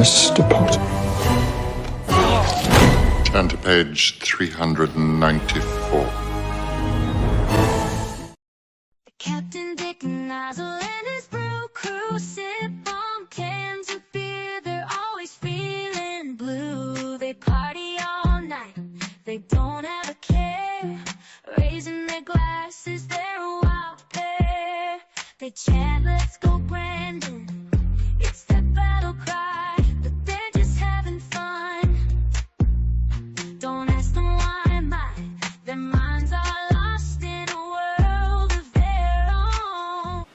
Mr. Potter. Turn to page 394. Captain Dick Nozzle and his brew crew sip on cans of beer. They're always feeling blue. They party all night. They don't have a care. Raising their glasses, they're a wild pair. They chant, "Let's go, Brandon." It's their battle cry, but they're just having fun. Don't ask them why am I. Their minds are lost in a world of their own.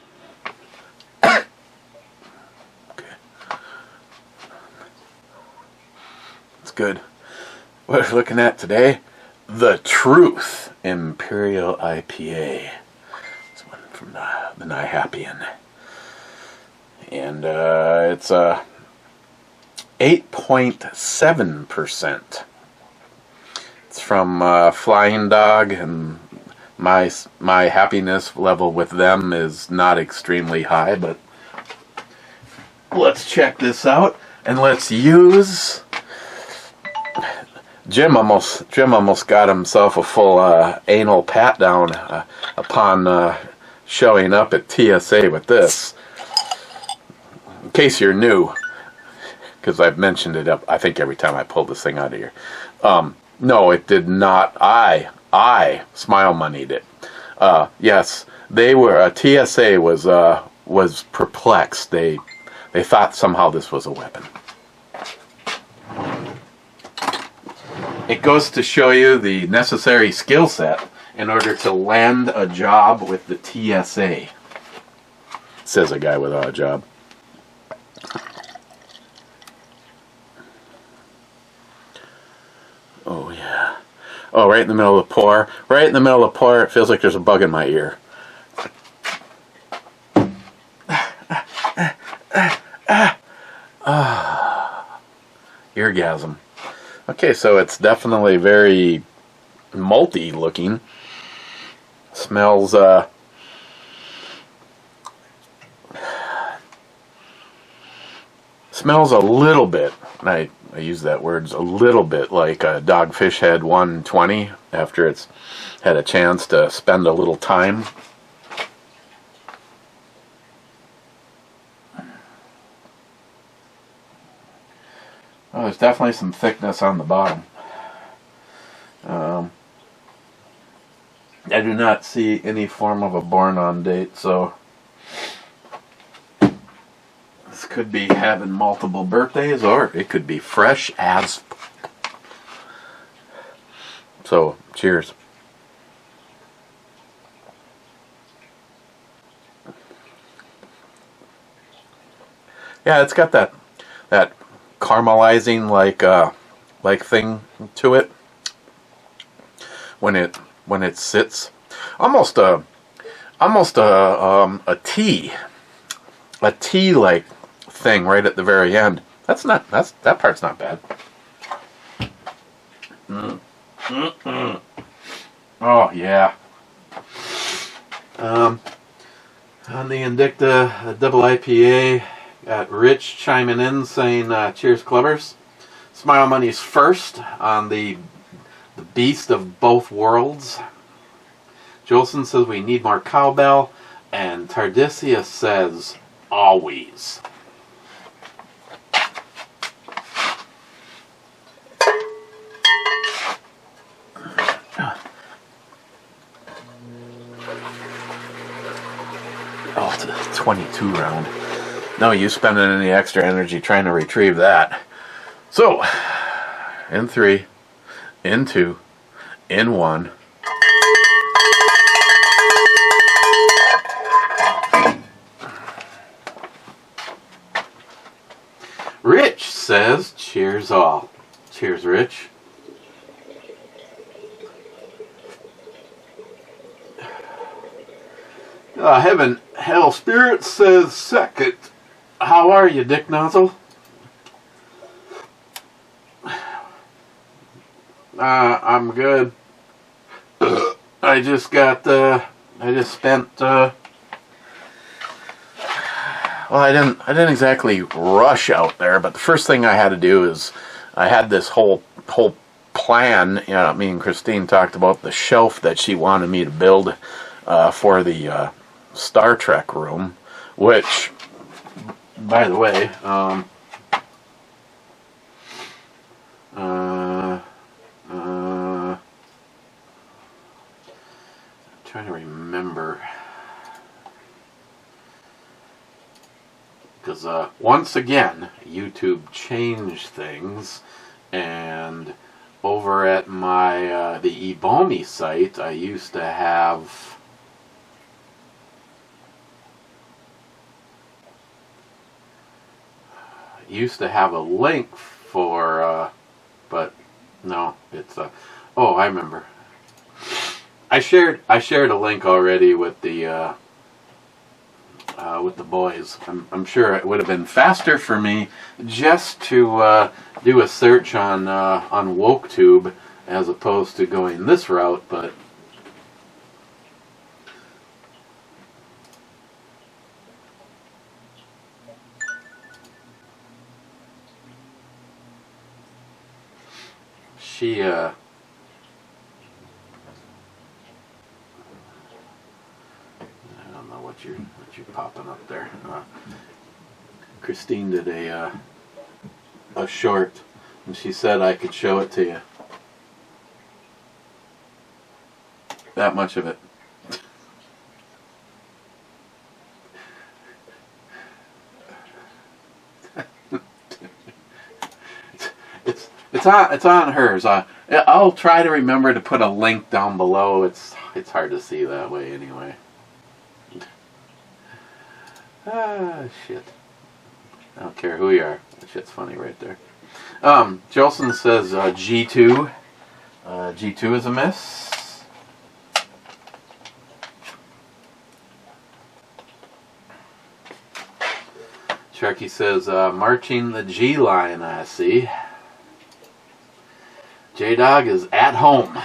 Okay. That's good. What we're looking at today, The Truth Imperial IPA. This one from the Nyhapian. And it's 8.7%. It's from Flying Dag, and my happiness level with them is not extremely high, but let's check this out, and let's use... Jim almost got himself a full anal pat down upon showing up at TSA with this. In case you're new, because I've mentioned it up, I think every time I pull this thing out of here. No, it did not. I smile moneyed it. Yes, they were. TSA was perplexed. They thought somehow this was a weapon. It goes to show you the necessary skill set in order to land a job with the TSA. Says a guy without a job. Oh yeah. Oh, right in the middle of the pour. Right in the middle of the pour, it feels like there's a bug in my ear. Eargasm. Okay, so it's definitely very malty looking. Smells smells a little bit, and I use that word a little bit, like a Dogfish Head 120 after it's had a chance to spend a little time. Oh, there's definitely some thickness on the bottom. I do not see any form of a born on date, so this could be having multiple birthdays, or it could be fresh as. So, cheers. Yeah, it's got that caramelizing like thing to it when it sits, almost a tea like thing right at the very end. That part's not bad. Oh yeah. On the Indicta double IPA, got Rich chiming in saying, cheers clubbers. Smile Money's first on the Beast of Both Worlds. Jolson says we need more cowbell, and Tardisia says always. Oh, it's a 22 round. No use spending any extra energy trying to retrieve that. So, in 3, in 2, in 1. Rich says, cheers all. Cheers, Rich. Heaven Hell Spirit says second. How are you, Dick Nozzle? I'm good. I just spent well, I didn't exactly rush out there, but the first thing I had to do is I had this whole plan. You know, me and Christine talked about the shelf that she wanted me to build for the Star Trek room, which, by the way, trying to remember, because once again YouTube changed things, and over at my the Ebomi site I used to have a link for but no, it's oh, I remember. I shared a link already with the boys. I'm sure it would have been faster for me just to do a search on WokeTube as opposed to going this route, but she what you're popping up there. Christine did a short, and she said I could show it to you. That much of it. It's on hers. I'll try to remember to put a link down below. It's hard to see that way anyway. Ah, shit. I don't care who you are. That shit's funny right there. Jolson says G2. G2 is a miss. Sharky says marching the G line, I see. J-Dog is at home.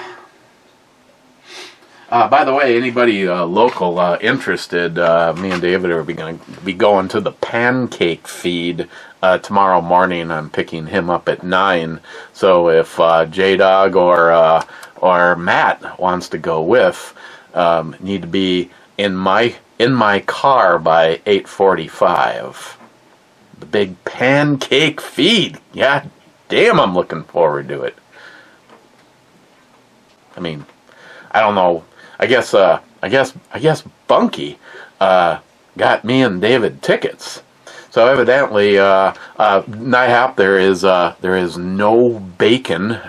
By the way, anybody local interested, me and David are going to be going to the pancake feed tomorrow morning. I'm picking him up at 9. So if J-Dog or Matt wants to go with, need to be in my car by 8:45. The big pancake feed. Yeah, damn, I'm looking forward to it. I mean, I don't know. I guess Bunky got me and David tickets. So evidently, NIHAP, there is no bacon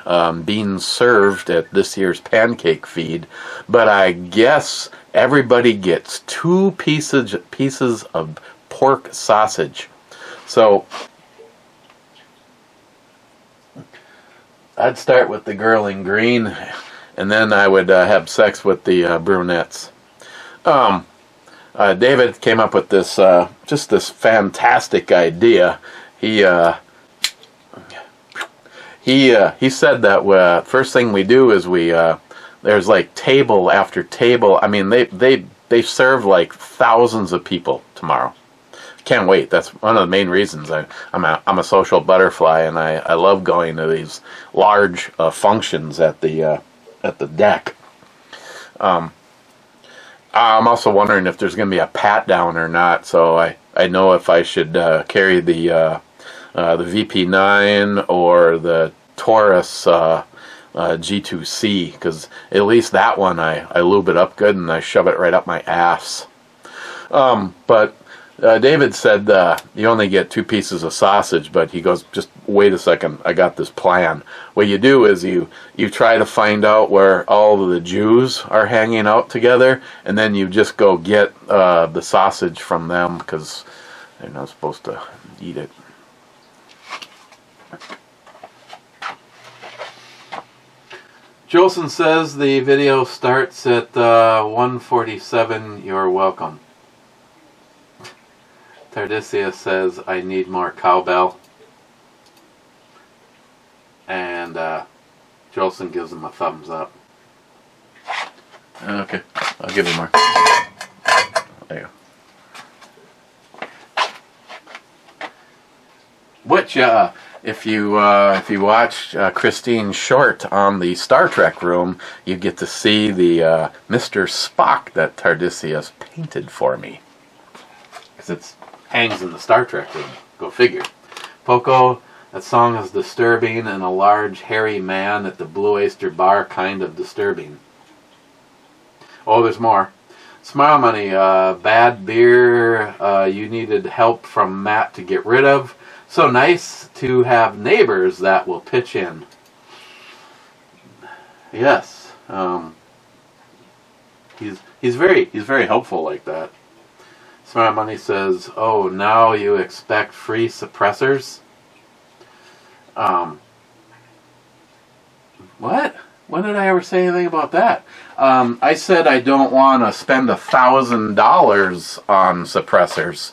being served at this year's pancake feed, but I guess everybody gets 2 pieces of pork sausage. So I'd start with the girl in green, and then I would have sex with the brunettes. David came up with this, just this fantastic idea. He said that first thing we do is there's like table after table. I mean, they serve like thousands of people tomorrow. Can't wait. That's one of the main reasons I'm a social butterfly, and I love going to these large functions at the deck. I'm also wondering if there's going to be a pat down or not, so I know if I should carry the VP9 or the Taurus G2C, because at least that one I lube it up good and I shove it right up my ass. But David said you only get 2 pieces of sausage, but he goes, just wait a second, I got this plan. What you do is you try to find out where all of the Jews are hanging out together, and then you just go get the sausage from them, because they're not supposed to eat it. Jolson says the video starts at 1:47. You're welcome. Tardisia says, I need more cowbell. And Jolson gives him a thumbs up. Okay, I'll give him more. There you go. Which, if you watch Christine Short on the Star Trek room, you get to see the Mr. Spock that Tardisius painted for me. Because it hangs in the Star Trek room. Go figure. Poco, that song is disturbing, and a large hairy man at the Blue Oyster Bar kind of disturbing. Oh, there's more. Smile Money, bad beer you needed help from Matt to get rid of. So nice to have neighbors that will pitch in. Yes, he's very helpful like that. Smile Money says, "Oh, now you expect free suppressors." What? When did I ever say anything about that? I said I don't want to spend $1,000 on suppressors,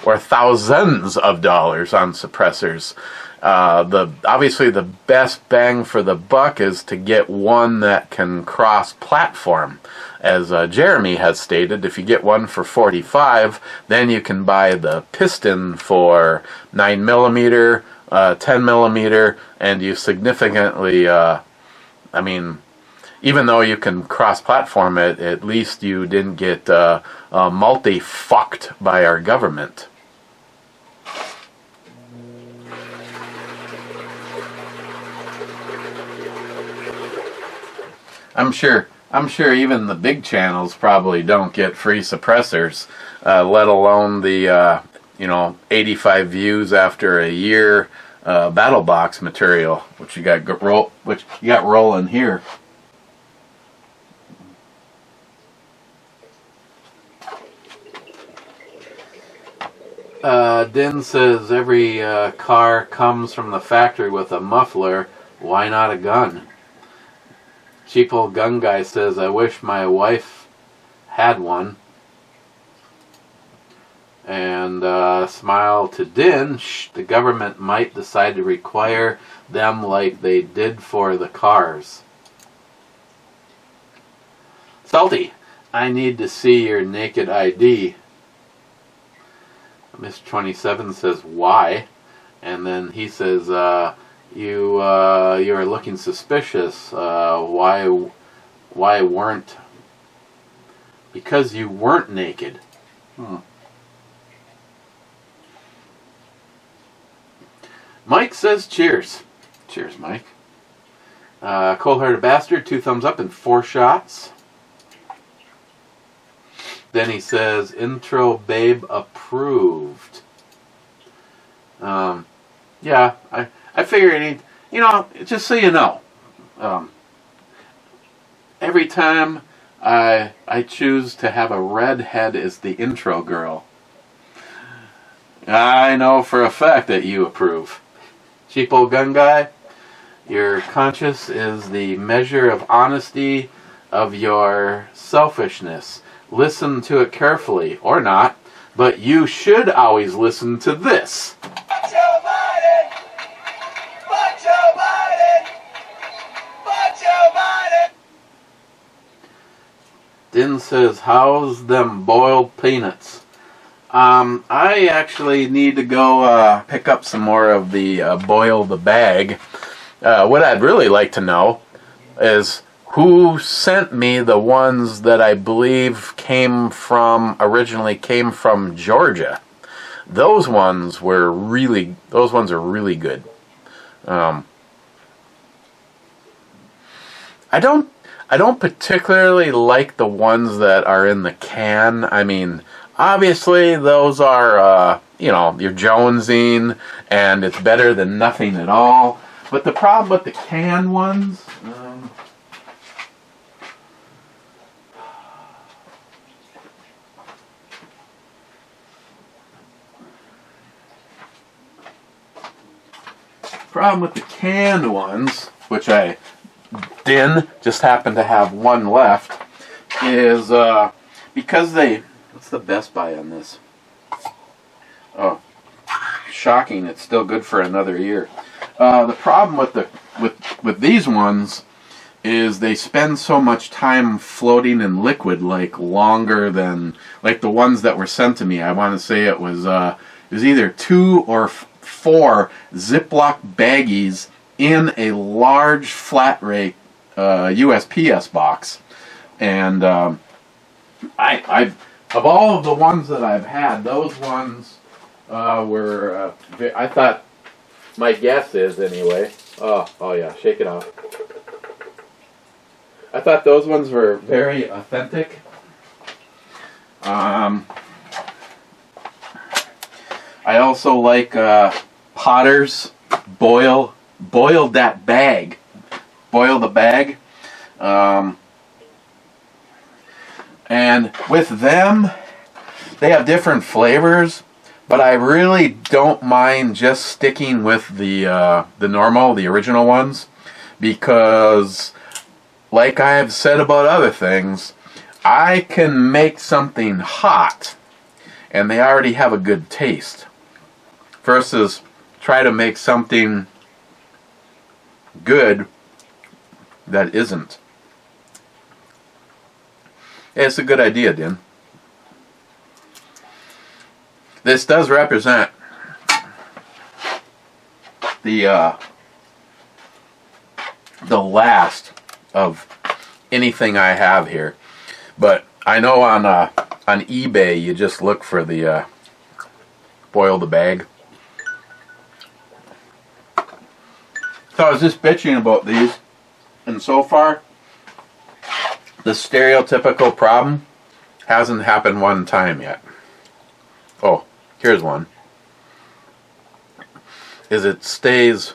or thousands of dollars on suppressors. Obviously the best bang for the buck is to get one that can cross-platform. As Jeremy has stated, if you get one for $45, then you can buy the piston for 9mm, 10mm, and you significantly, even though you can cross-platform it, at least you didn't get multi-fucked by our government. I'm sure even the big channels probably don't get free suppressors, let alone the 85 views after a year battle box material, which you got rolling here. Din says every car comes from the factory with a muffler. Why not a gun? Cheap old gun guy says, I wish my wife had one. And smile to Din, the government might decide to require them like they did for the cars. Salty, I need to see your naked ID. Mr. 27 says, why? And then he says, you are looking suspicious. Why weren't? Because you weren't naked. Mike says cheers. Cheers, Mike. Cold-hearted bastard, 2 thumbs up and 4 shots. Then he says, intro babe approved. Yeah, I figure it ain't, just so you know, every time I choose to have a redhead as the intro girl, I know for a fact that you approve. Cheap old gun guy, your conscience is the measure of honesty of your selfishness. Listen to it carefully, or not, but you should always listen to this. Din says, how's them boiled peanuts? I actually need to go pick up some more of the boil the bag. What I'd really like to know is who sent me the ones that I believe originally came from Georgia. Those ones are really good. I don't particularly like the ones that are in the can. I mean, obviously those are, you're jonesing, and it's better than nothing at all. But the problem with the can ones, which I just happen to have one left, is because what's the Best Buy on this? Oh, shocking! It's still good for another year. The problem with these ones is they spend so much time floating in liquid, longer than the ones that were sent to me. I want to say it was either 2 or 4 Ziploc baggies in a large flat rate USPS box. And I've of all of the ones that I've had, those ones were, I thought, my guess is anyway. Oh yeah, shake it off. I thought those ones were very authentic. I also like Potter's boil that bag. Boil the bag. And with them, they have different flavors, but I really don't mind just sticking with the original ones, because like I've said about other things, I can make something hot and they already have a good taste, versus try to make something good that isn't. It's a good idea, Din. This does represent the last of anything I have here. But I know on eBay you just look for the boil the bag. So I was just bitching about these, and so far the stereotypical problem hasn't happened one time yet. Oh, here's one. Is it stays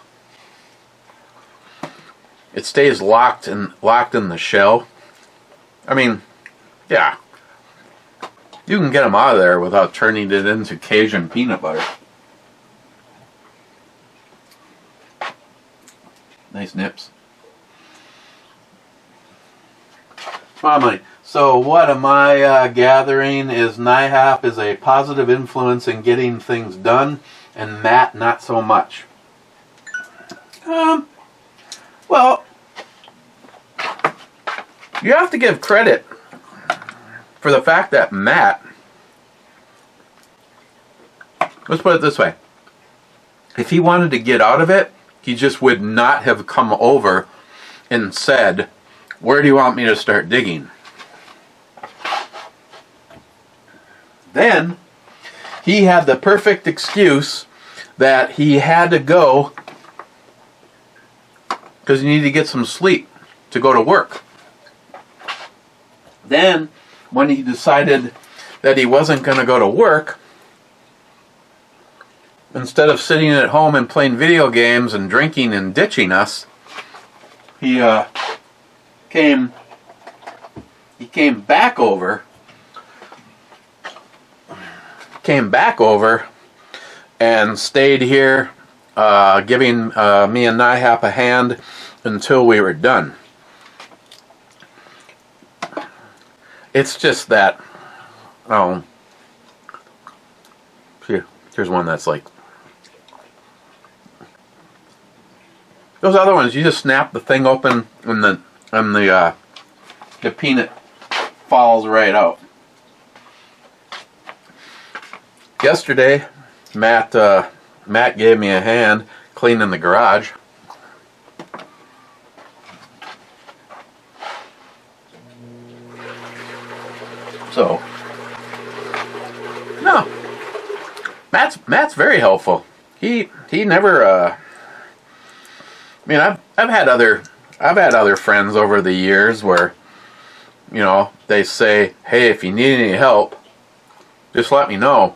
locked in the shell. I mean, yeah. You can get them out of there without turning it into Cajun peanut butter. Nice nips. Finally, so what am I gathering is NIHAP is a positive influence in getting things done, and Matt not so much. Well, you have to give credit for the fact that Matt, let's put it this way, if he wanted to get out of it, he just would not have come over and said, "Where do you want me to start digging?" Then he had the perfect excuse that he had to go because he needed to get some sleep to go to work. Then, when he decided that he wasn't going to go to work, instead of sitting at home and playing video games and drinking and ditching us, he came back over and stayed here, giving me and NIHAP a hand until we were done. It's just that, here's one that's like, those other ones, you just snap the thing open and the peanut falls right out. Yesterday, Matt gave me a hand cleaning the garage. So, no, Matt's very helpful. He never. I mean, I've had other friends over the years where, you know, they say, "Hey, if you need any help, just let me know."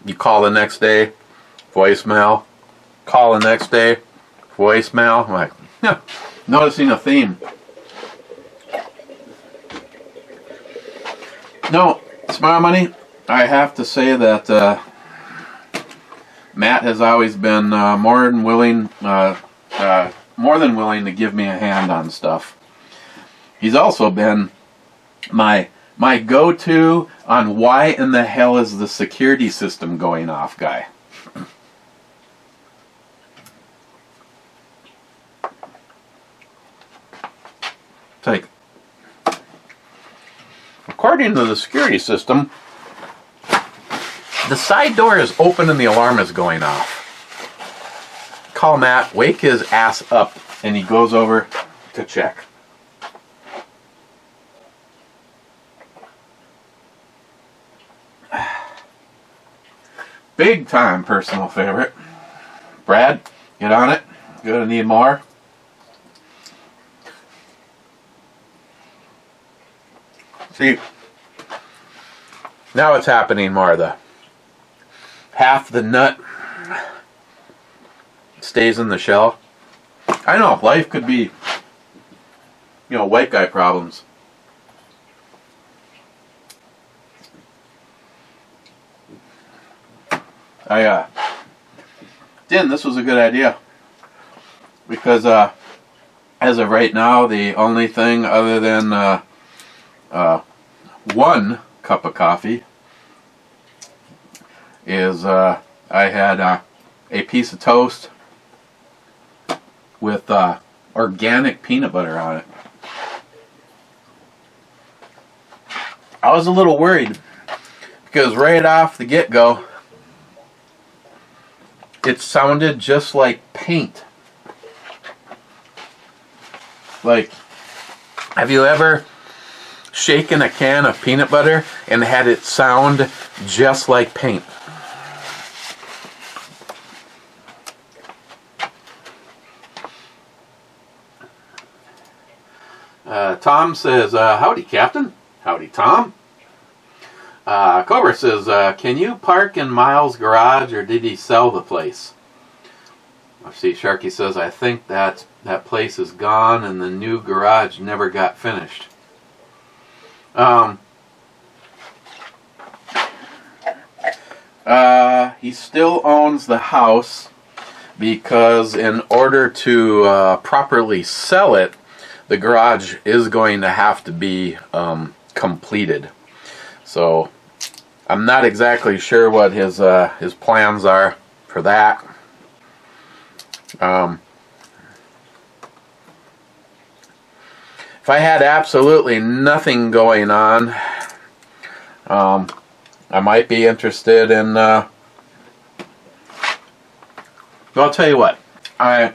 You call the next day, voicemail. Call the next day, voicemail. I'm like, noticing a theme. No, Smart Money, I have to say that Matt has always been more than willing to give me a hand on stuff. He's also been my go-to on why in the hell is the security system going off guy. It's like, according to the security system, the side door is open and the alarm is going off. call Matt, wake his ass up, and he goes over to check. Big time personal favorite. Brad, get on it. Gonna need more. See, now it's happening more. The half the nut stays in the shell. I know, life could be, white guy problems. This was a good idea. Because, as of right now, the only thing other than, 1 cup of coffee is, I had, a piece of toast with, organic peanut butter on it. I was a little worried because right off the get-go, it sounded just like paint. Like, have you ever shaken a can of peanut butter and had it sound just like paint? Tom says, howdy, Captain. Howdy, Tom. Cobra says, can you park in Miles' garage, or did he sell the place? Let's see, Sharky says, I think that place is gone and the new garage never got finished. He still owns the house because in order to properly sell it, the garage is going to have to be completed. So I'm not exactly sure what his plans are for that. If I had absolutely nothing going on, I might be interested in. Well, I'll tell you what. I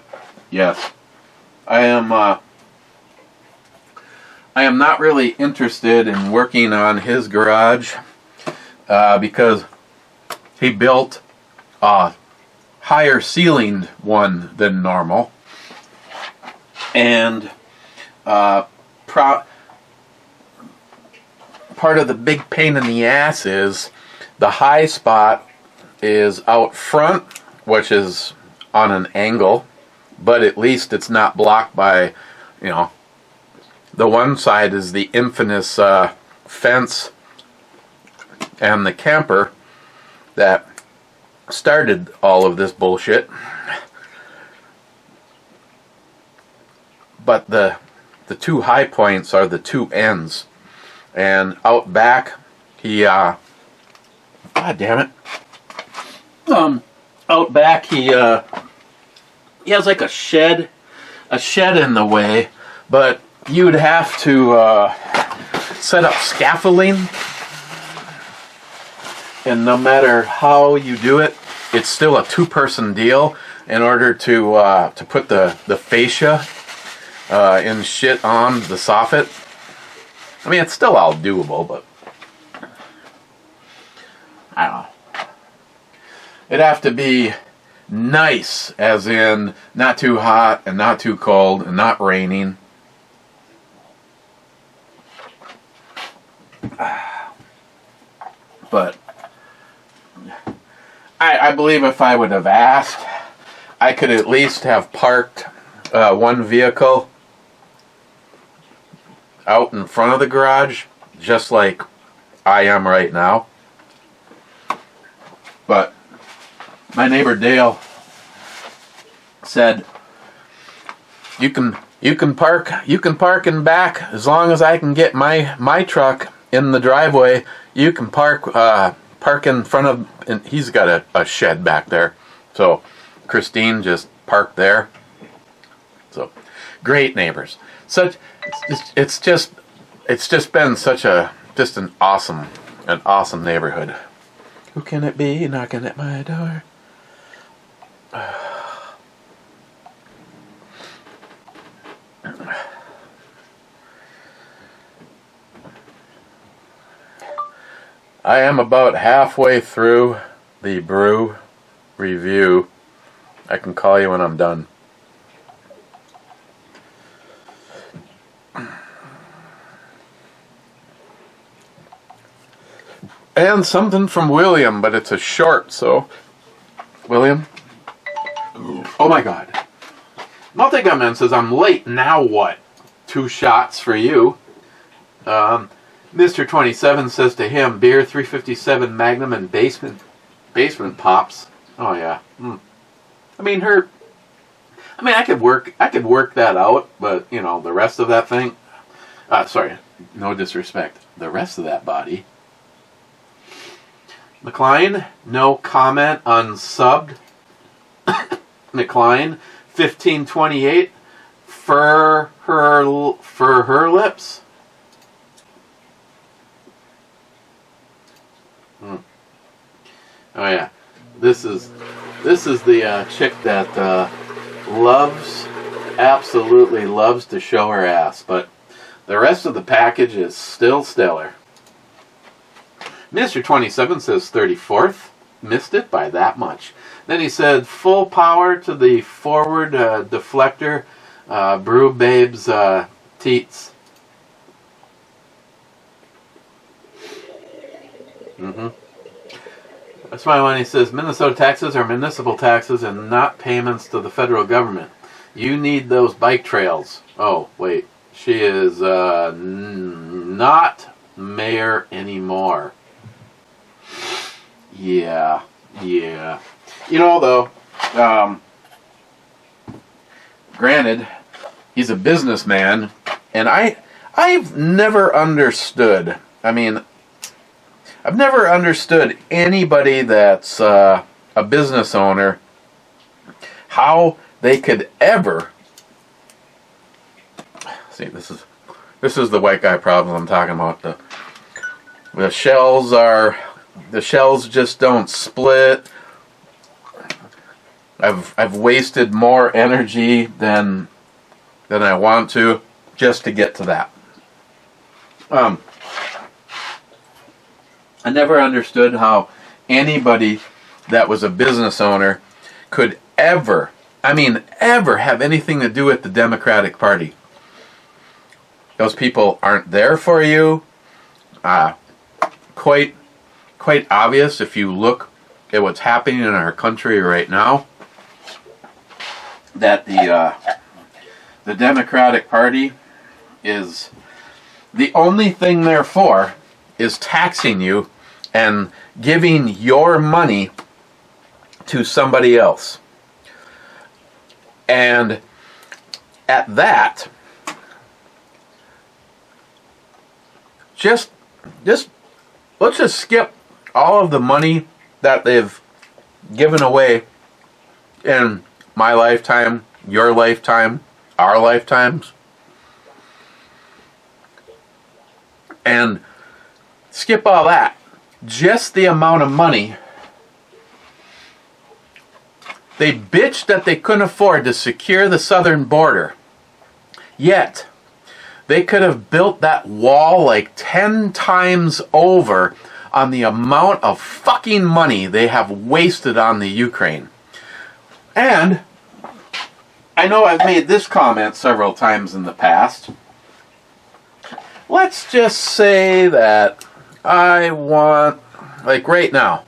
am not really interested in working on his garage because he built a higher ceilinged one than normal, and part of the big pain in the ass is the high spot is out front, which is on an angle, but at least it's not blocked by, the one side is the infamous fence and the camper that started all of this bullshit. But the two high points are the two ends. And out back, God damn it. Out back he has like a shed in the way, but you'd have to set up scaffolding, and no matter how you do it, it's still a two-person deal in order to put the fascia and shit on the soffit. I mean, it's still all doable, but I don't know. It'd have to be nice, as in not too hot and not too cold and not raining. But I believe if I would have asked, I could at least have parked one vehicle out in front of the garage, just like I am right now. But my neighbor Dale said, you can park in back as long as I can get my truck in the driveway. You can park in front of, and he's got a shed back there. So Christine just parked there. So great neighbors. It's just been such an awesome neighborhood. Who can it be knocking at my door? I am about halfway through the brew review. I can call you when I'm done. And something from William, but it's a short, so... William? Oh my God. Multi-Gunman says, I'm late, now what? 2 shots for you. Mr. 27 says to him, beer, 357 Magnum, and basement pops. Oh yeah. I mean, I could work that out, but you know, the rest of that thing. Sorry, no disrespect. The rest of that body. McLean, no comment, unsubbed. McLean, 1528, for her lips. Oh yeah, this is the chick that absolutely loves to show her ass, but the rest of the package is still stellar. Mr. 27 says 34th, missed it by that much. Then he said full power to the forward deflector, brew babes teats. That's why when he says Minnesota taxes are municipal taxes and not payments to the federal government. You need those bike trails. Oh, wait. She is not mayor anymore. Yeah. You know, though, granted, he's a businessman, and I've never understood. I mean, I've never understood anybody that's a business owner, how they could ever. See, this is the white guy problem I'm talking about. The shells just don't split. I've wasted more energy than I want to just to get to that. I never understood how anybody that was a business owner could ever have anything to do with the Democratic Party. Those people aren't there for you. Quite obvious if you look at what's happening in our country right now, that the Democratic Party is the only thing they're for is taxing you and giving your money to somebody else. And at that, just let's just skip all of the money that they've given away in my lifetime, your lifetime, our lifetimes, and skip all that. Just the amount of money. They bitched that they couldn't afford to secure the southern border. Yet, they could have built that wall like 10 times over on the amount of fucking money they have wasted on the Ukraine. And I know I've made this comment several times in the past. Let's just say that I want, like right now,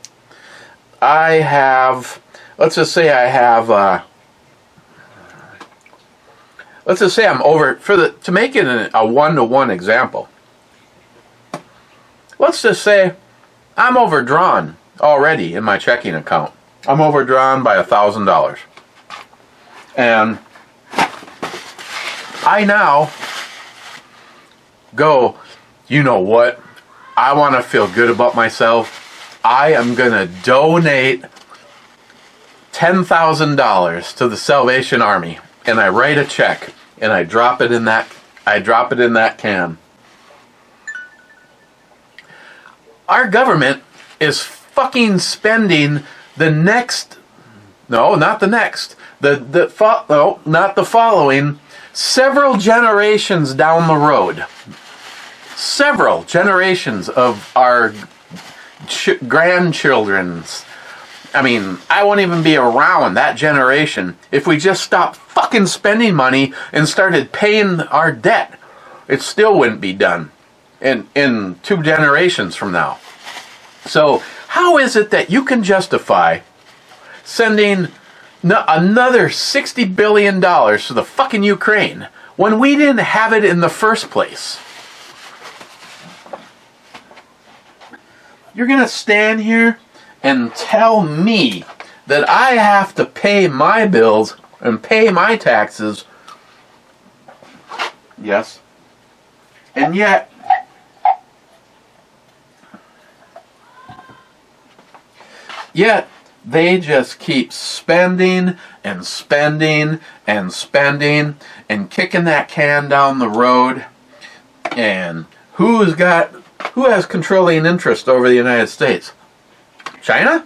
let's just say I'm over, to make it a one-to-one example, let's just say I'm overdrawn already in my checking account. I'm overdrawn by $1,000. And I now go, you know what? I want to feel good about myself. I am going to donate $10,000 to the Salvation Army. And I write a check and I drop it in that can. Our government is fucking spending not the following, several generations down the road. Several generations of our grandchildren's. I mean, I won't even be around that generation if we just stopped fucking spending money and started paying our debt. It still wouldn't be done in 2 generations from now. So how is it that you can justify sending another $60 billion to the fucking Ukraine when we didn't have it in the first place? You're going to stand here and tell me that I have to pay my bills and pay my taxes. Yes. And yet, they just keep spending and spending and spending and kicking that can down the road. And who has controlling interest over the United States? China?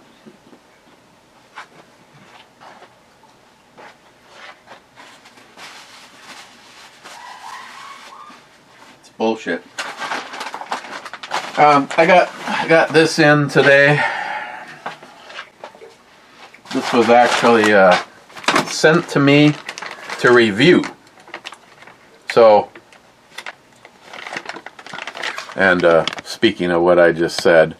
It's bullshit. I got this in today. This was actually sent to me to review. So, and speaking of what I just said,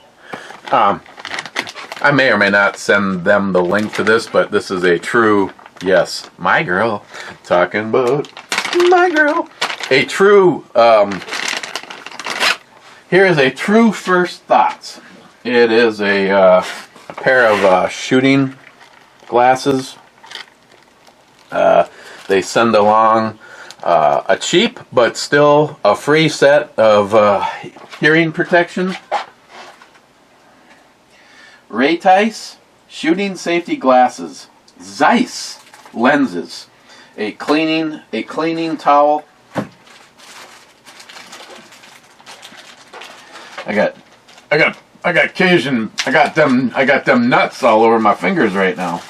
I may or may not send them the link to this, but this is a true, yes, my girl, talking about my girl. A true, here is a true first thoughts. It is a pair of shooting glasses. They send along a cheap but still a free set of hearing protection. Raytice shooting safety glasses. Zeiss lenses. A cleaning towel. I got Cajun. I got them nuts all over my fingers right now.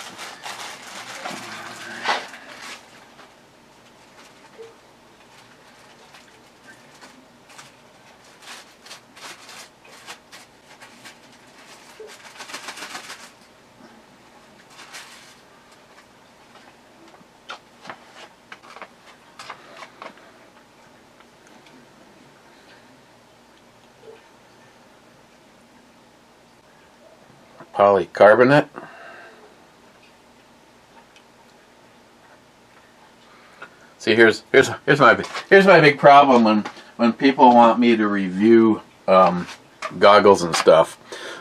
Polycarbonate. See, here's my big problem when people want me to review goggles and stuff.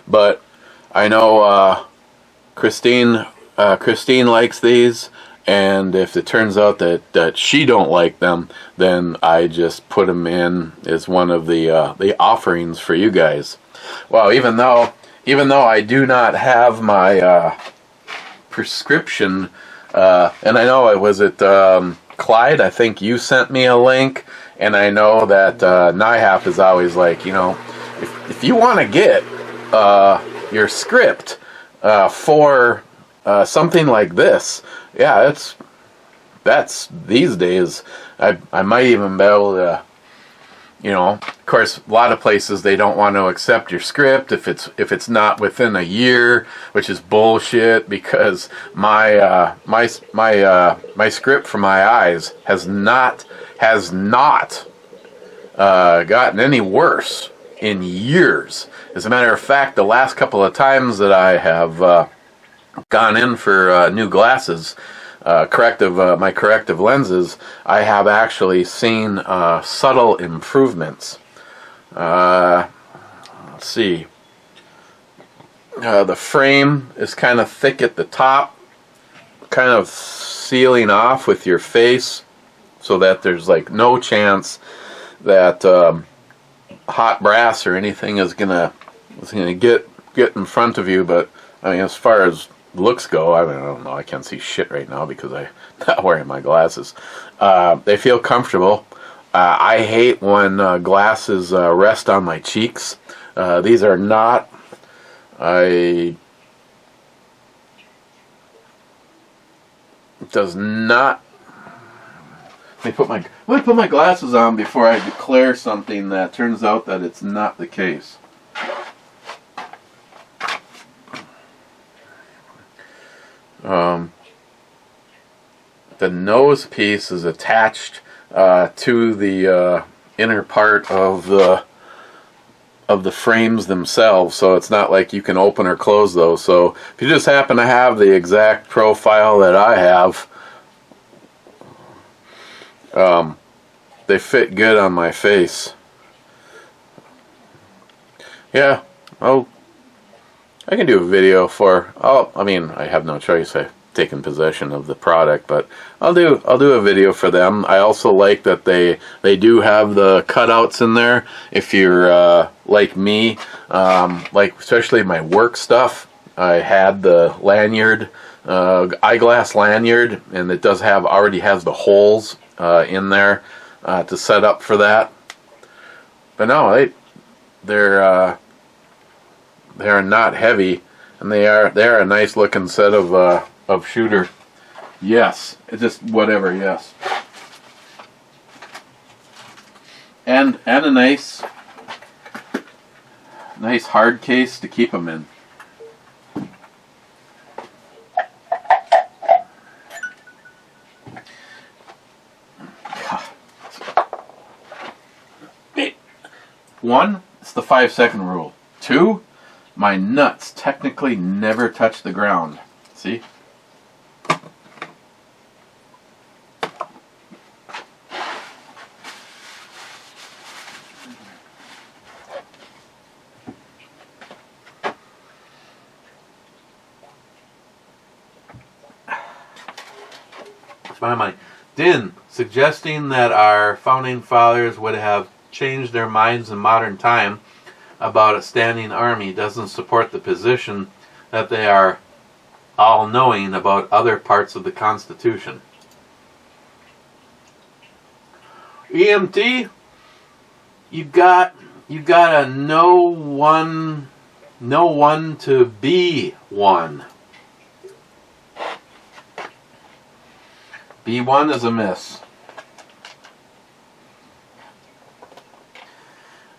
But I know Christine likes these, and if it turns out that she don't like them, then I just put them in as one of the offerings for you guys. Well, even though I do not have my prescription, and I know it was at Clyde, I think you sent me a link, and I know that NIHAP is always like, you know, if you want to get your script for something like this, yeah, that's these days, I might even be able to, you know, of course, a lot of places they don't want to accept your script if it's not within a year, which is bullshit because my script for my eyes has not gotten any worse in years. As a matter of fact, the last couple of times that I have gone in for new glasses, my corrective lenses, I have actually seen subtle improvements. Let's see. The frame is kind of thick at the top, kind of sealing off with your face, so that there's like no chance that hot brass or anything is gonna get in front of you. But I mean, as far as looks go, I don't know, I can't see shit right now because I'm not wearing my glasses. They feel comfortable. I hate when glasses rest on my cheeks. These are not. It does not. Let me put my glasses on before I declare something that turns out that it's not the case. The nose piece is attached to the inner part of the frames themselves, so it's not like you can open or close those. So if you just happen to have the exact profile that I have, they fit good on my face. Yeah, I can do a video for. I mean, I have no choice. I've taken possession of the product, but I'll do a video for them. I also like that they do have the cutouts in there. If you're like me, like especially my work stuff, I had the lanyard, eyeglass lanyard, and it does have already has the holes in there to set up for that. But no, they're not heavy, and they are a nice looking set of shooter. Yes, it's just whatever. Yes, and a nice hard case to keep them in. One, it's the 5-second rule. Two, my nuts technically never touch the ground. See? Finally, Din, suggesting that our founding fathers would have changed their minds in modern time about a standing army doesn't support the position that they are all-knowing about other parts of the Constitution. EMT, you got to know one to be one. B1 is a miss.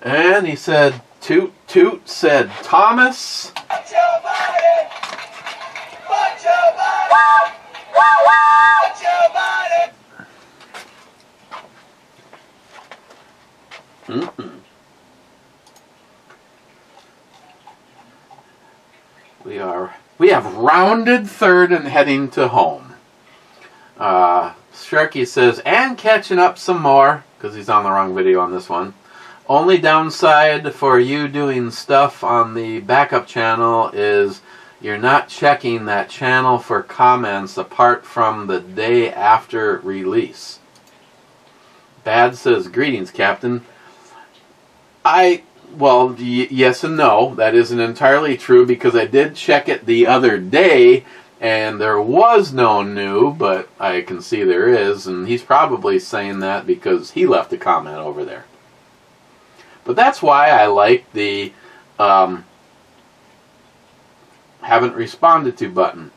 And he said, toot toot, said Thomas. Watch your body! Watch your body! Watch your body! We have rounded third and heading to home. Sharky says, and catching up some more, because he's on the wrong video on this one. Only downside for you doing stuff on the backup channel is you're not checking that channel for comments apart from the day after release. Bad says, greetings, Captain. Well, yes and no. That isn't entirely true because I did check it the other day and there was no new, but I can see there is, and he's probably saying that because he left a comment over there. But that's why I like the haven't responded to button.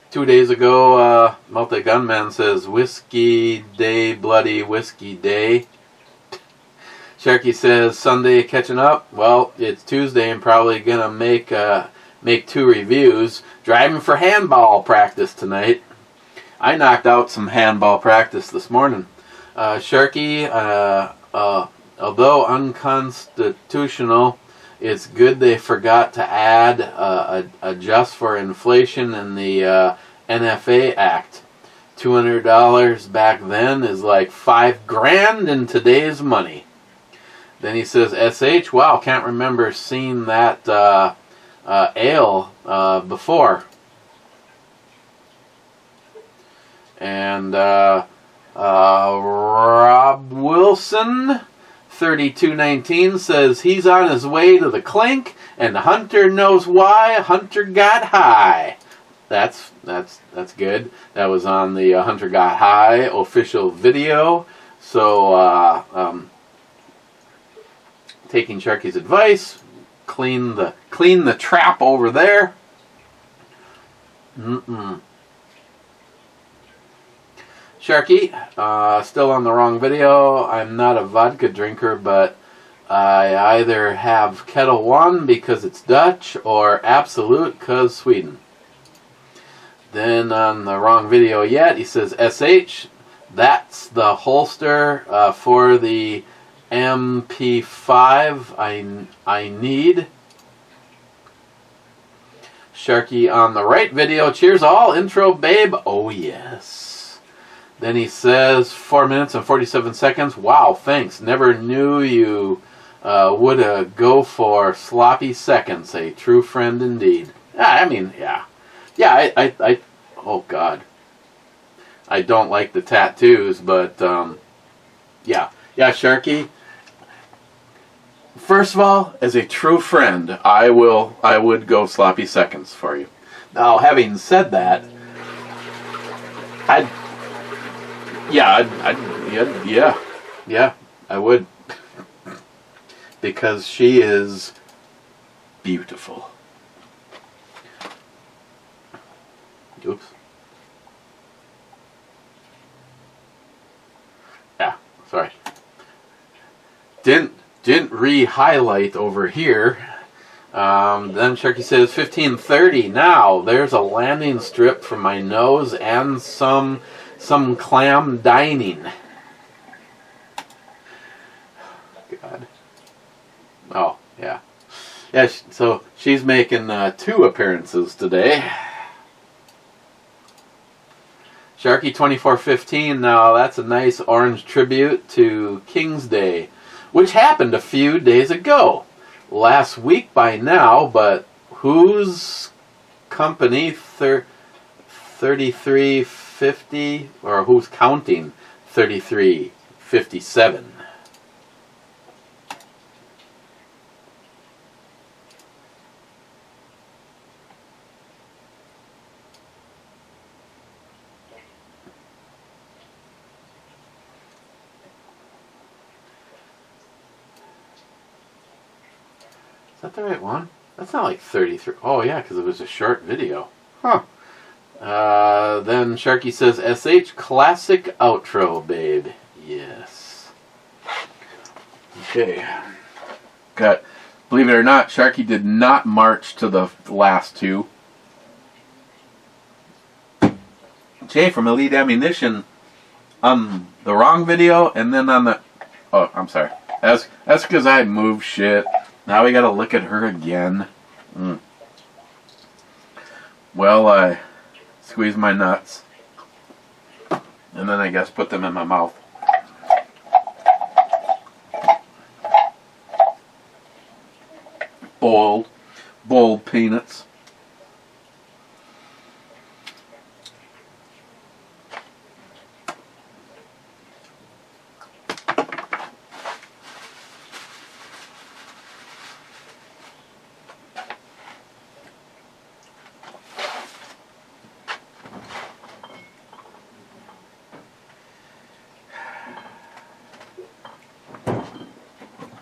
Two days ago, Multi-Gunman says, Whiskey Day, Bloody Whiskey Day. Sharky says, Sunday catching up. Well, it's Tuesday and probably going to make 2 reviews. Driving for handball practice tonight. I knocked out some handball practice this morning. Sharky, although unconstitutional, it's good they forgot to add adjust for inflation in the NFA Act. $200 back then is like $5,000 in today's money. Then he says, SH, wow, can't remember seeing that ale before. And Rob Wilson, 3219, says he's on his way to the clink, and Hunter knows why. Hunter got high. That's good. That was on the Hunter Got High official video. So taking Sharky's advice, clean the trap over there. Sharky, still on the wrong video. I'm not a vodka drinker, but I either have Kettle One because it's Dutch or Absolute because Sweden. Then on the wrong video yet, he says SH. That's the holster for the MP5 I need. Sharky on the right video. Cheers all. Intro, babe. Oh, yes. Then he says 4 minutes and 47 seconds. Wow, thanks. Never knew you would go for sloppy seconds. A true friend indeed. I mean, yeah. Yeah, I oh, God. I don't like the tattoos, but, yeah. Yeah, Sharky. First of all, as a true friend, I would go sloppy seconds for you. Now, having said that, yeah, I would, because she is beautiful. Oops. Yeah, sorry. Didn't re-highlight over here. Then Sharky says 15:30 now. There's a landing strip for my nose and some clam dining. God. Oh, yeah. Yeah, so she's making 2 appearances today. Sharky 2415 now. That's a nice orange tribute to King's Day, which happened a few days ago. Last week by now, but whose company 3350, or who's counting 3357? Is that the right one? That's not like 33. Oh, yeah, because it was a short video. Huh. Then Sharky says, SH classic outro, babe. Yes. Okay. Got, believe it or not, Sharky did not march to the last 2. Jay from Elite Ammunition on the wrong video, and then on the... Oh, I'm sorry. That's because I moved shit. Now we gotta look at her again. Well, I squeeze my nuts. And then I guess put them in my mouth. Boiled peanuts.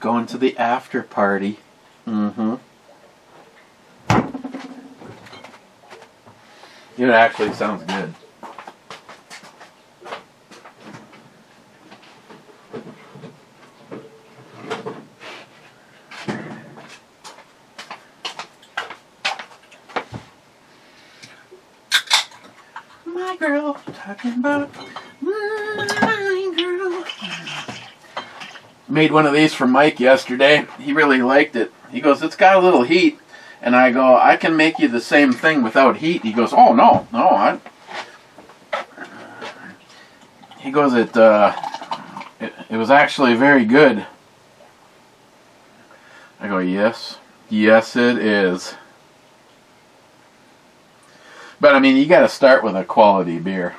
Going to the after party. It actually sounds good. My girl, talking about my girl. Made one of these for Mike yesterday. He really liked it. He goes, it's got a little heat. And I go, I can make you the same thing without heat. He goes, oh, no. He goes, it was actually very good. I go, yes. Yes, it is. But, I mean, you got to start with a quality beer.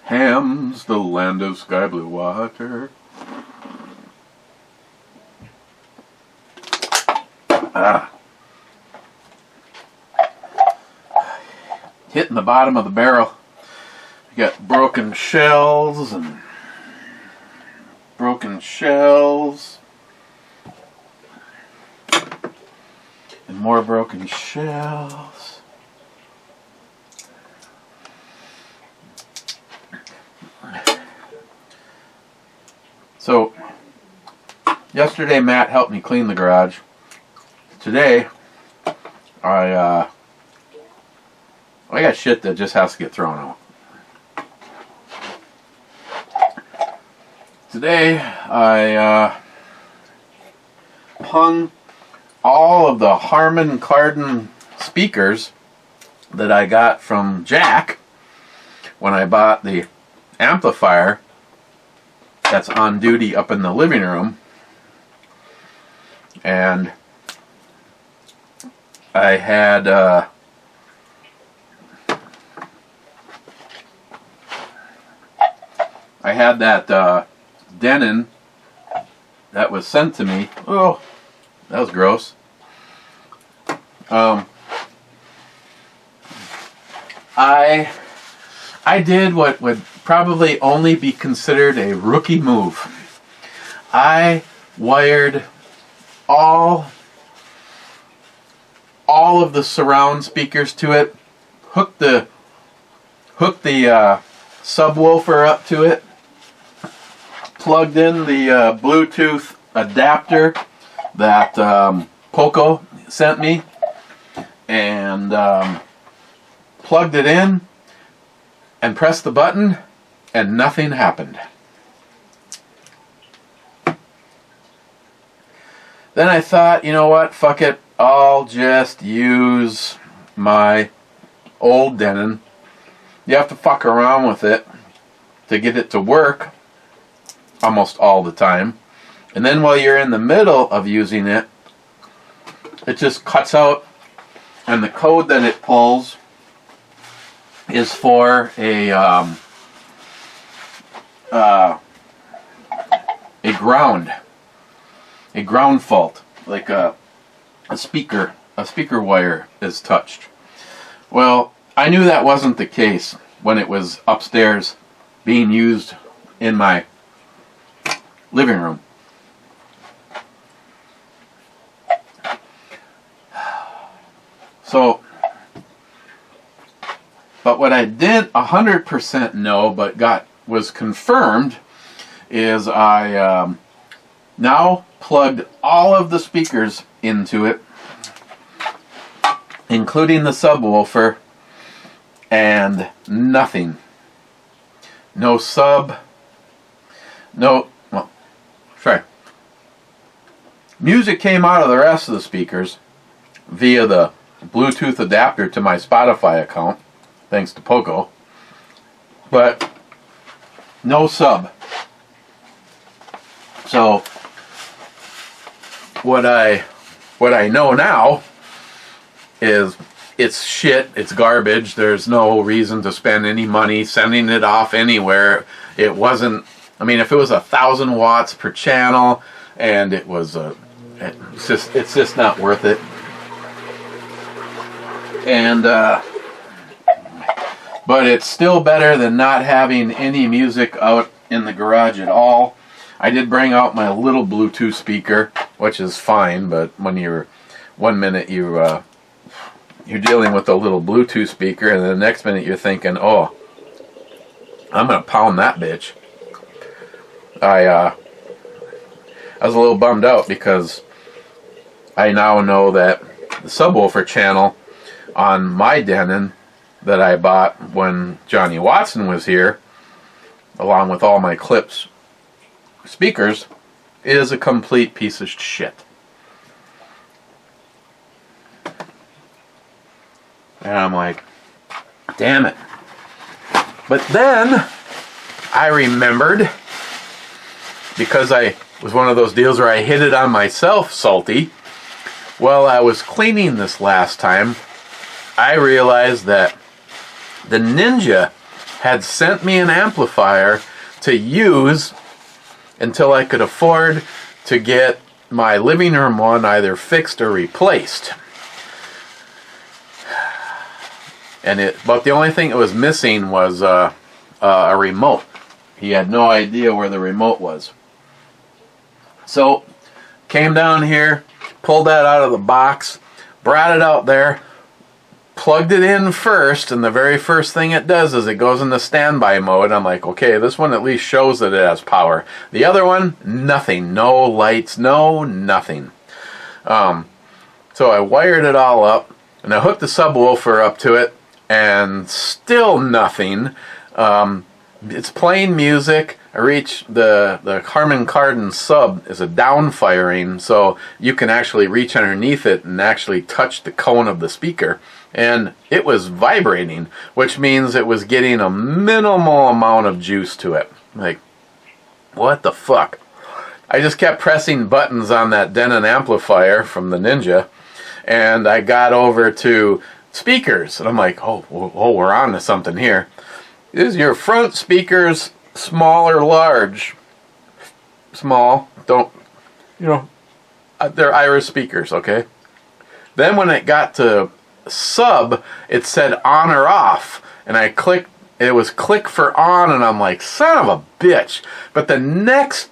Ham's the land of sky blue water. Hitting the bottom of the barrel. You got broken shells and broken shells. And more broken shells. Yesterday Matt helped me clean the garage. Today I got shit that just has to get thrown out. Today I hung all of the Harman Kardon speakers that I got from Jack when I bought the amplifier that's on duty up in the living room. And I had that Denon that was sent to me. Oh, that was gross. I did what would probably only be considered a rookie move. I wired all of the surround speakers to it, hooked the subwoofer up to it, plugged in the Bluetooth adapter that Poco sent me, and plugged it in and pressed the button, and nothing happened. Then I thought, you know what, fuck it, I'll just use my old Denon. You have to fuck around with it to get it to work almost all the time. And then while you're in the middle of using it, it just cuts out, and the code that it pulls is for a ground fault, like a speaker wire is touched. Well, I knew that wasn't the case when it was upstairs being used in my living room. So, but what I did 100% know, but was confirmed, is I now plugged all of the speakers into it, including the subwoofer, and nothing. No sub. No. Well, sorry. Music came out of the rest of the speakers via the Bluetooth adapter to my Spotify account, thanks to Poco, but no sub. So what I know now is it's shit, it's garbage. There's no reason to spend any money sending it off anywhere. It wasn't, I mean, if it was 1,000 watts per channel and it was it's just not worth it. And but it's still better than not having any music out in the garage at all. I did bring out my little Bluetooth speaker, which is fine, but when you're one minute you're dealing with a little Bluetooth speaker, and the next minute you're thinking, oh, I'm gonna pound that bitch. I was a little bummed out because I now know that the subwoofer channel on my Denon that I bought when Johnny Watson was here, along with all my Clips speakers, is a complete piece of shit. And I'm like, damn it. But then I remembered, because I was one of those deals where I hit it on myself, salty. While I was cleaning this last time, I realized that the Ninja had sent me an amplifier to use until I could afford to get my living room one either fixed or replaced. But the only thing that was missing was a remote. He had no idea where the remote was. So, came down here, pulled that out of the box, brought it out there, plugged it in first, and the very first thing it does is it goes into standby mode. I'm like, okay, this one at least shows that it has power. The other one, nothing. No lights, no nothing. So I wired it all up, and I hooked the subwoofer up to it, and still nothing. It's playing music. I reach the Harman Kardon sub is a downfiring, so you can actually reach underneath it and actually touch the cone of the speaker. And it was vibrating, which means it was getting a minimal amount of juice to it. Like, what the fuck? I just kept pressing buttons on that Denon amplifier from the Ninja, and I got over to speakers, and I'm like, oh, we're on to something here. Is your front speakers small or large? Small. Don't, they're Iris speakers, okay? Then when it got to sub, it said on or off, and I clicked, it was click for on, and I'm like, son of a bitch. But the next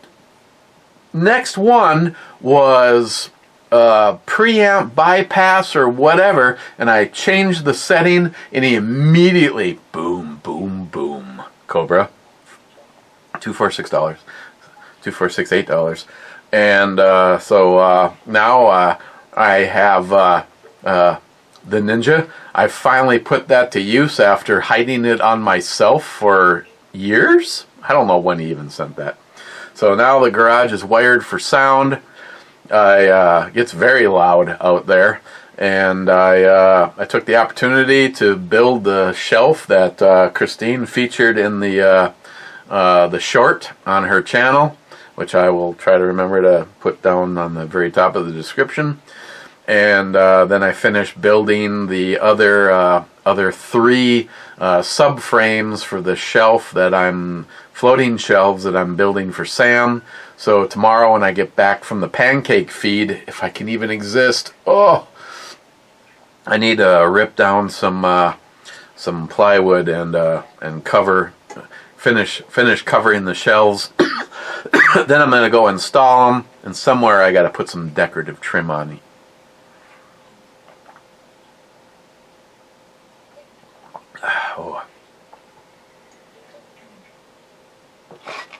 one was preamp bypass or whatever, and I changed the setting, and he immediately boom, boom, boom. Cobra, $246, $246, $8, and so now I have the Ninja. I finally put that to use after hiding it on myself for years. I don't know when he even sent that. So now the garage is wired for sound. It's very loud out there, and I took the opportunity to build the shelf that Christine featured in the short on her channel, which I will try to remember to put down on the very top of the description. And then I finished building the other three subframes for the shelf that floating shelves that I'm building for Sam. So tomorrow when I get back from the pancake feed, if I can even exist, I need to rip down some plywood and finish covering the shelves. Then I'm gonna go install them, and somewhere I got to put some decorative trim on.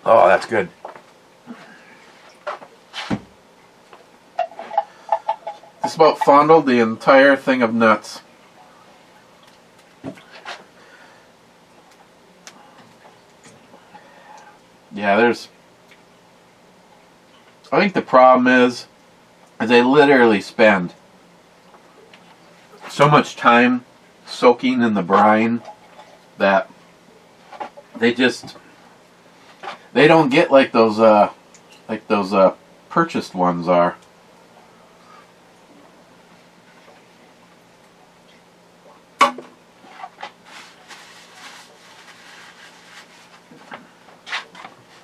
Oh, that's good. Just about fondled the entire thing of nuts. Yeah, I think the problem is they literally spend so much time soaking in the brine that they don't get like those purchased ones are.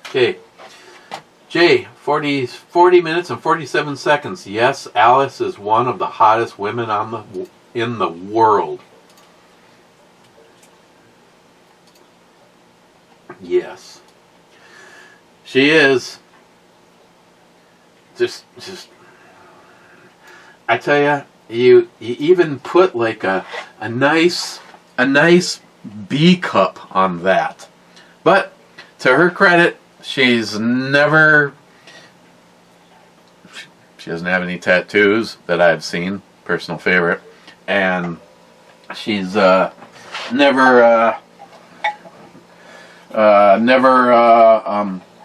Okay, Jay, 40 minutes and 47 seconds. Yes, Alice is one of the hottest women in the world. Yes, she is. Just. I tell you, you even put like a nice B cup on that. But to her credit, she doesn't have any tattoos that I've seen, personal favorite, and she's never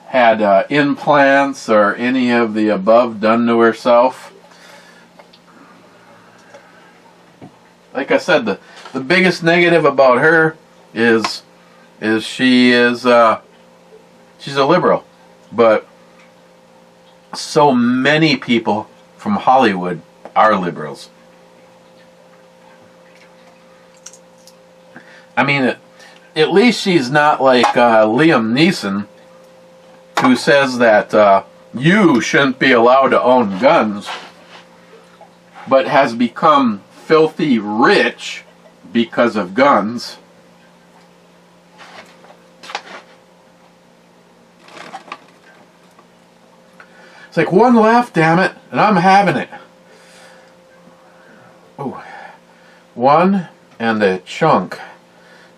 had implants or any of the above done to herself. Like I said, the biggest negative about her is she's a liberal, but so many people from Hollywood are liberals. I mean, at least she's not like Liam Neeson, who says that you shouldn't be allowed to own guns, but has become filthy rich because of guns. It's like one laugh, damn it, and I'm having it. Ooh. 1, and a chunk.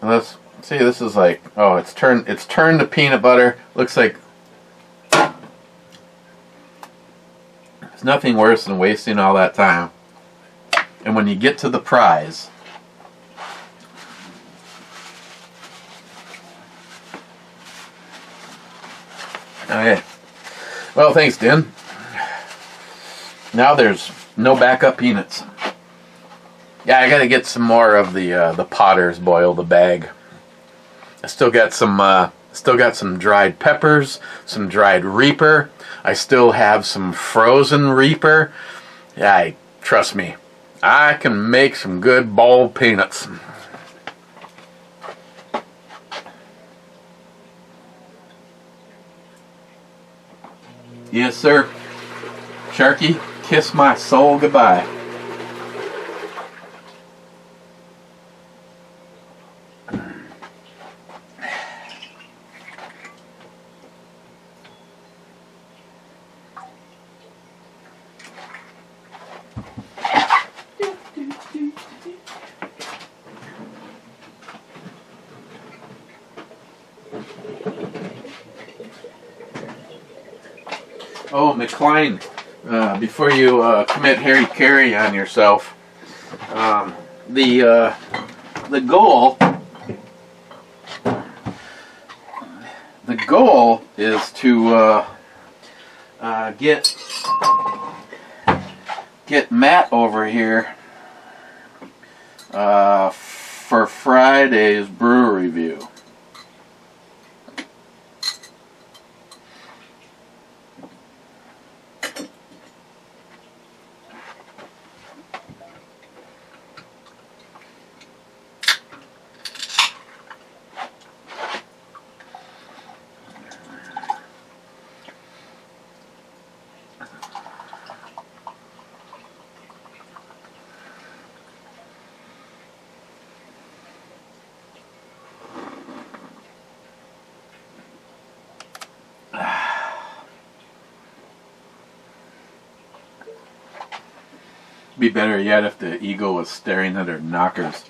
And let's see, this is like, oh, it's turned to peanut butter. Looks like there's nothing worse than wasting all that time. And when you get to the prize, okay. Well, thanks, Din. Now there's no backup peanuts. Yeah, I gotta get some more of the Potter's Boil, the bag. I still got some dried peppers, some dried Reaper. I still have some frozen Reaper. Yeah, trust me, I can make some good boiled peanuts. Yes, sir. Sharky, kiss my soul goodbye. Oh, McLean, before you commit Harry Carey on yourself, the goal is to get Matt over here for Friday's brew review. Be better yet if the eagle was staring at her knockers.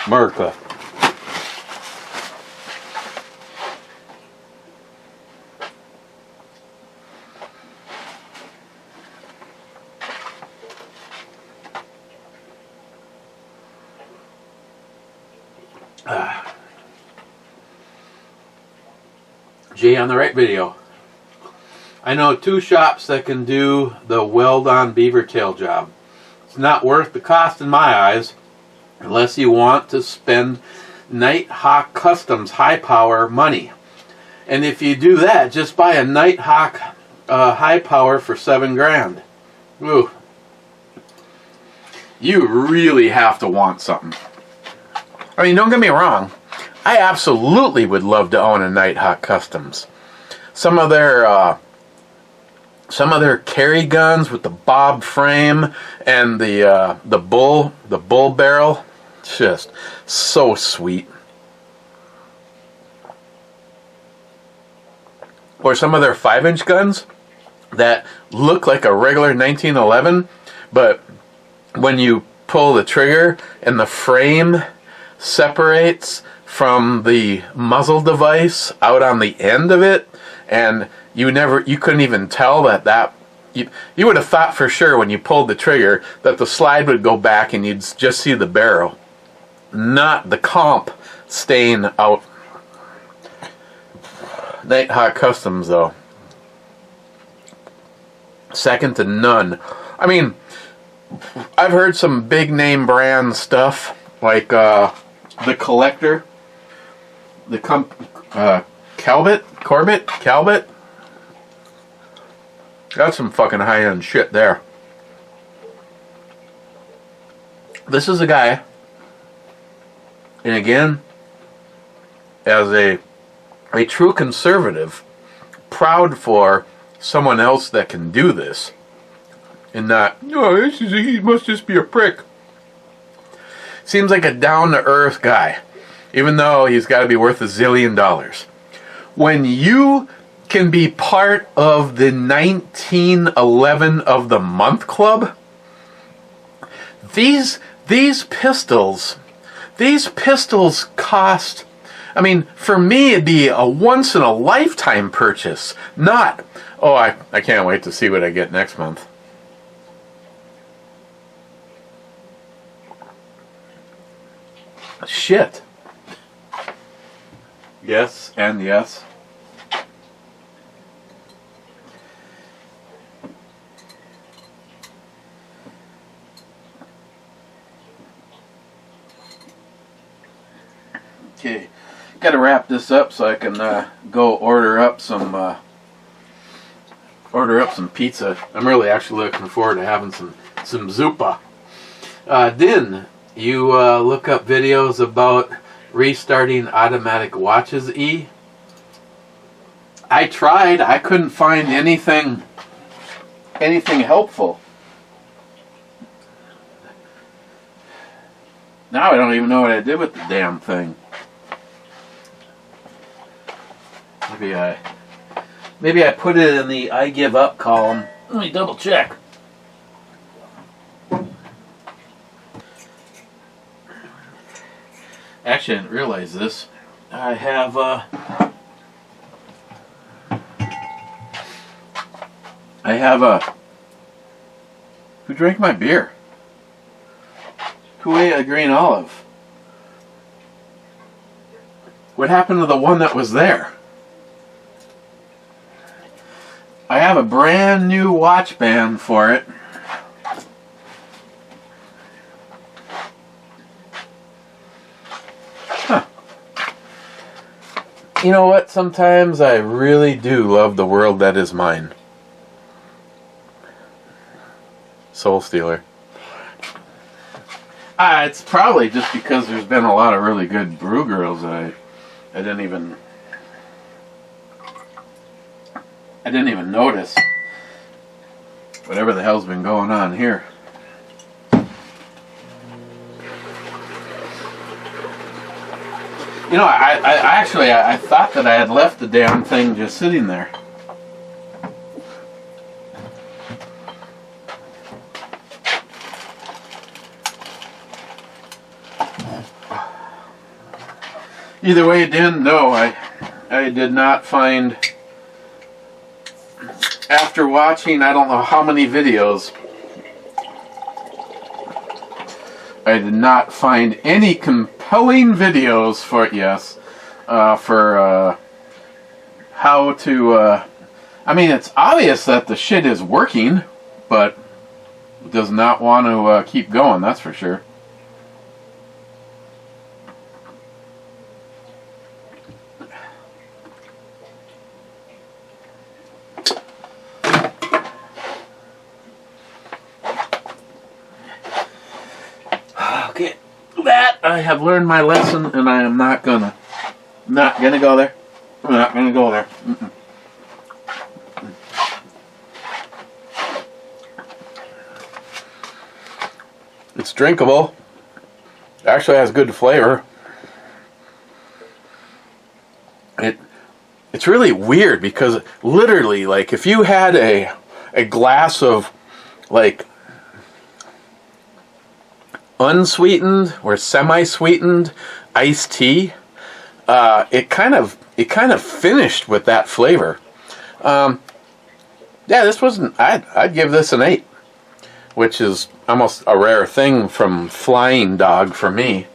America. Jay on the right video. I know 2 shops that can do the weld-on beaver tail job. It's not worth the cost in my eyes, unless you want to spend Nighthawk Customs high power money. And if you do that, just buy a Nighthawk high power for $7 grand. Ooh. You really have to want something. I mean, don't get me wrong. I absolutely would love to own a Nighthawk Customs. Some of their carry guns with the bob frame and the bull barrel, just so sweet. Or some of their 5-inch guns that look like a regular 1911, but when you pull the trigger and the frame separates from the muzzle device out on the end of it, and you couldn't even tell that you would have thought for sure when you pulled the trigger that the slide would go back and you'd just see the barrel, not the comp staying out. Nighthawk Customs, though, second to none. I mean, I've heard some big name brand stuff like the Collector, the Calbit. Got some fucking high-end shit there. This is a guy, and again, as a true conservative, proud for someone else that can do this, and not, oh, he must just be a prick. Seems like a down-to-earth guy, even though he's got to be worth $1 zillion. When you can be part of the 1911 of the Month Club, these pistols cost, I mean, for me it'd be a once in a lifetime purchase, not, oh, I can't wait to see what I get next month. Shit. Yes, and yes. Okay, gotta wrap this up so I can go order up some pizza. I'm really actually looking forward to having some zuppa. Din, you look up videos about restarting automatic watches, E? I tried. I couldn't find anything helpful. Now I don't even know what I did with the damn thing. Maybe I put it in the I give up column. Let me double check. Actually, I didn't realize this. I have who drank my beer? Who ate a green olive? What happened to the one that was there? I have a brand new watch band for it. Huh. You know what? Sometimes I really do love the world that is mine. Soul Stealer. It's probably just because there's been a lot of really good brew girls that I didn't even notice whatever the hell's been going on here. You know, I thought that I had left the damn thing just sitting there. Either way, I did not find, after watching I don't know how many videos, I did not find any compelling videos for how to, I mean, it's obvious that the shit is working, but it does not want to keep going, that's for sure. Okay, that I have learned my lesson, and I am not gonna go there. I'm not gonna go there. It's drinkable. It actually has good flavor. It's really weird because literally, like, if you had a glass of like unsweetened or semi-sweetened iced tea, it kind of finished with that flavor. Yeah, this wasn't. I'd give this an 8, which is almost a rare thing from Flying Dag for me.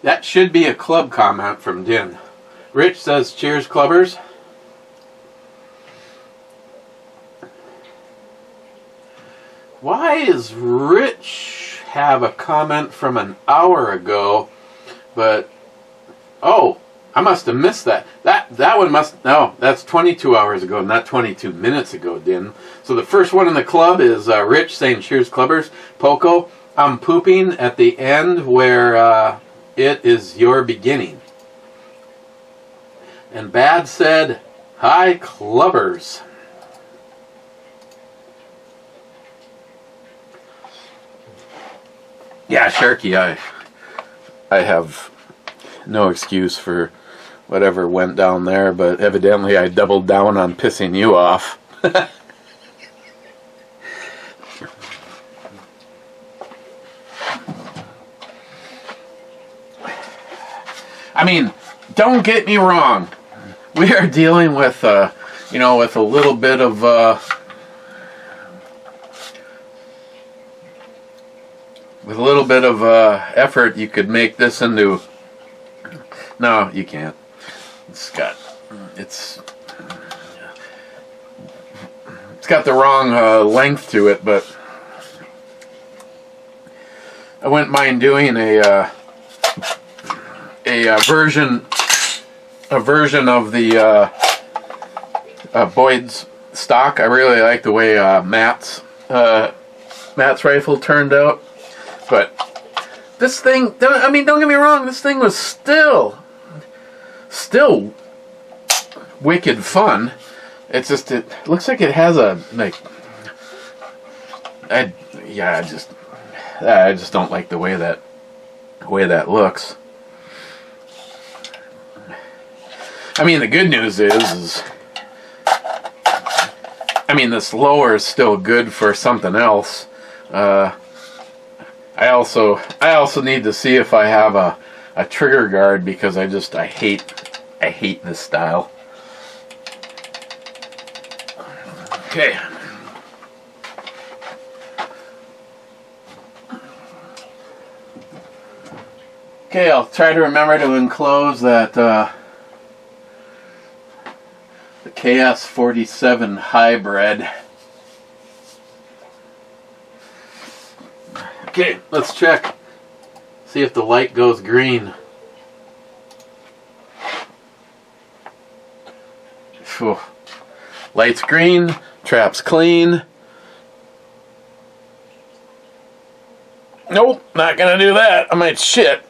That should be a club comment from Din. Rich says, cheers, clubbers. Why does Rich have a comment from an hour ago, but, oh, I must have missed that. That one must, no, that's 22 hours ago, not 22 minutes ago, Din. So the first one in the club is Rich saying, cheers, clubbers. Poco, I'm pooping at the end where, it is your beginning. And Bad said, "Hi, clubbers." Yeah, Sharky, I have no excuse for whatever went down there, but evidently I doubled down on pissing you off. I mean, don't get me wrong. We are dealing with, with a little bit of, effort. You could make this into. No, you can't. It's got the wrong length to it, but I wouldn't mind doing a version of the Boyd's stock. I really like the way Matt's rifle turned out, but this thing, don't get me wrong, this thing was still wicked fun. It's just, it looks like it has a, I just don't like the way that looks. I mean, the good news is this lower is still good for something else. I also need to see if I have a trigger guard, because I hate this style. Okay. Okay, I'll try to remember to enclose that the KS-47 hybrid. Okay, let's check. See if the light goes green. Phew. Light's green, trap's clean. Nope, not gonna do that. I might shit.